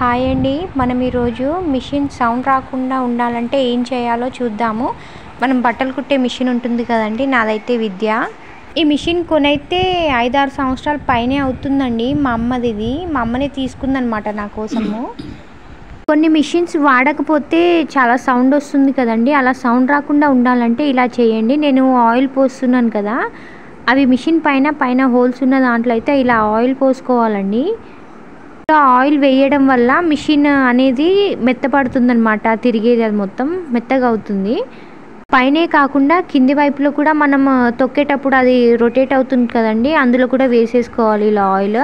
Hi అండి. మనం ఈరోజు మిషన్ సౌండ్ రాకుండా ఉండాలంటే ఏం చేయాలో చూద్దాము. మనం బట్టలు కుట్టే మిషన్ ఉంటుంది కదండి, నాదైతే విద్య. ఈ మిషన్ కొనైతే 5-6 సంవత్సరాల పైనే అవుతుందండి. మా అమ్మనే తీసుకుందనమాట నా కోసము. కొన్ని మిషన్స్ వాడకపోతే చాలా సౌండ్ వస్తుంది కదండి, అలా సౌండ్ రాకుండా ఉండాలంటే ఇలా చేయండి. నేను ఆయిల్ పోస్తున్నాను కదా, అవి మిషన్ పైన హోల్స్ ఉన్న దాంట్లో అయితే ఇలా ఆయిల్ పోసుకోవాలండి. ఆయిల్ వేయడం వల్ల మిషన్ అనేది మెత్తపడుతుందనమాట, తిరిగేది అది మొత్తం మెత్తగా అవుతుంది. పైనే కాకుండా కింది వైపులో కూడా మనం తొక్కేటప్పుడు అది రొటేట్ అవుతుంది కదండి, అందులో కూడా వేసేసుకోవాలి ఇలా ఆయిల్.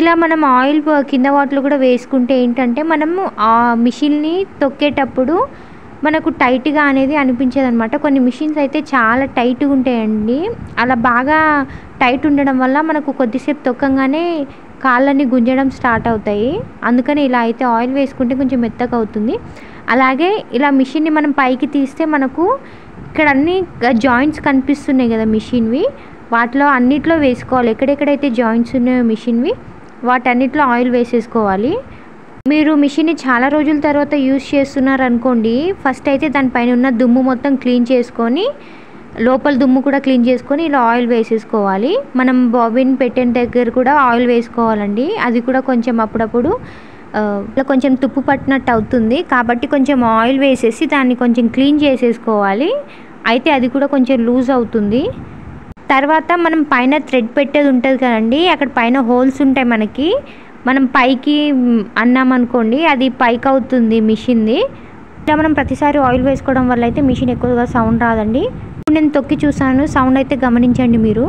ఇలా మనం ఆయిల్ కింద వాటిలో కూడా వేసుకుంటే ఏంటంటే మనము ఆ మిషన్ని తొక్కేటప్పుడు మనకు టైట్గా అనేది అనిపించేది అనమాట. కొన్ని మిషన్స్ అయితే చాలా టైట్గా ఉంటాయండి. అలా బాగా టైట్ ఉండడం వల్ల మనకు కొద్దిసేపు తొక్కంగానే కాళ్ళని గుంజడం స్టార్ట్ అవుతాయి. అందుకని ఇలా అయితే ఆయిల్ వేసుకుంటే కొంచెం మెత్తగా అవుతుంది. అలాగే ఇలా మిషన్ని మనం పైకి తీస్తే మనకు ఇక్కడ అన్ని జాయింట్స్ కనిపిస్తున్నాయి కదా మిషన్వి, వాటిలో అన్నిట్లో వేసుకోవాలి. ఎక్కడెక్కడైతే జాయింట్స్ ఉన్నాయో మిషన్వి వాటన్నిటిలో ఆయిల్ వేసేసుకోవాలి. మీరు మిషన్ని చాలా రోజుల తర్వాత యూజ్ చేస్తున్నారు అనుకోండి, ఫస్ట్ అయితే దానిపైన ఉన్న దుమ్ము మొత్తం క్లీన్ చేసుకొని, లోపల దుమ్ము కూడా క్లీన్ చేసుకొని ఇలా ఆయిల్ వేసేసుకోవాలి. మనం బాబిన్ పెట్టిన దగ్గర కూడా ఆయిల్ వేసుకోవాలండి. అది కూడా కొంచెం అప్పుడప్పుడు ఇలా కొంచెం తుప్పు పట్టినట్టు అవుతుంది కాబట్టి కొంచెం ఆయిల్ వేసేసి దాన్ని కొంచెం క్లీన్ చేసేసుకోవాలి. అయితే అది కూడా కొంచెం లూజ్ అవుతుంది. తర్వాత మనం పైన థ్రెడ్ పెట్టేది ఉంటుంది కదండి, అక్కడ పైన హోల్స్ ఉంటాయి మనకి. మనం పైకి అన్నామనుకోండి అది పైకి అవుతుంది మిషన్ది. ఇలా మనం ప్రతిసారి ఆయిల్ వేసుకోవడం వల్ల అయితే మిషన్ ఎక్కువగా సౌండ్ రాదండి. నేను తొక్కి చూసాను, సౌండ్ అయితే గమనించండి మీరు.